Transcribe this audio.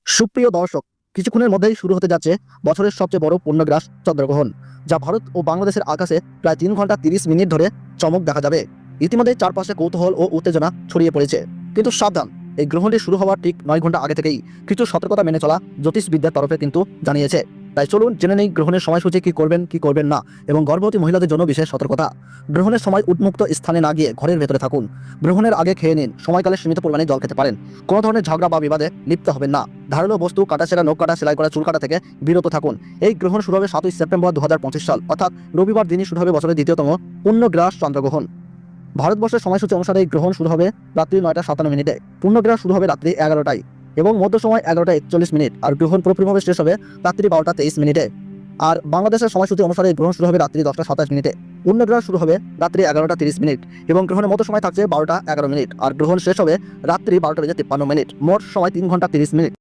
সুপ্রিয় দর্শক, কিছুক্ষণের মধ্যেই শুরু হতে যাচ্ছে বছরের সবচেয়ে বড় পূর্ণগ্রাস চন্দ্রগ্রহণ, যা ভারত ও বাংলাদেশের আকাশে প্রায় 3 ঘন্টা 30 মিনিট ধরে চমক দেখা যাবে। ইতিমধ্যে চারপাশে কৌতূহল ও উত্তেজনা ছড়িয়ে পড়েছে। কিন্তু সাবধান, এই গ্রহণটি শুরু হওয়ার ঠিক 9 ঘন্টা আগে থেকেই কিছু সতর্কতা মেনে চলা জ্যোতিষবিদদের তরফে কিন্তু জানিয়েছে। তাই চলুন জেনে নেই গ্রহণের সময়সূচি কি করবেন কি করবেন না, এবং গর্ভবতী মহিলাদের জন্য বিশেষ সতর্কতা। গ্রহণের সময় উন্মুক্ত স্থানে না গিয়ে ঘরের ভেতরে থাকুন। গ্রহণের আগে খেয়ে নিন। সময়কালে সীমিত পরিমাণে জল খেতে পারেন। কোনো ধরনের ঝগড়া বা বিবাদে লিপ্ত হবেন না। ধারালো বস্তু, কাটাছেঁড়া, নখ কাটা, সেলাই করা, চুল কাটা থেকে বিরত থাকুন। এই গ্রহণ শুরু হবে 7 সেপ্টেম্বর 2025 সাল, অর্থাৎ রবিবার দিনই শুরু হবে বছরের দ্বিতীয়তম পূর্ণগ্রাস চন্দ্রগ্রহণ। ভারতবর্ষের সময়সূচি অনুসারে এই গ্রহণ শুরু হবে রাত্রি 9:57 পূর্ণগ্রাস শুরু হবে রাত্রি 11টায় এবং মধ্য সময় 11:41, আর গ্রহণ পুরোপুরিভাবে শেষ হবে রাত্রি 12:23। আর বাংলাদেশের সময়সূচি অনুসারে গ্রহণ শুরু হবে রাত্রি 10:27। পূর্ণগ্রাস শুরু হবে রাত্রি 11:30 এবং গ্রহণের মধ্য সময় থাকছে 12:11, আর গ্রহণ শেষ হবে রাত্রি 12:53। মোট সময় 3 ঘন্টা 30 মিনিট।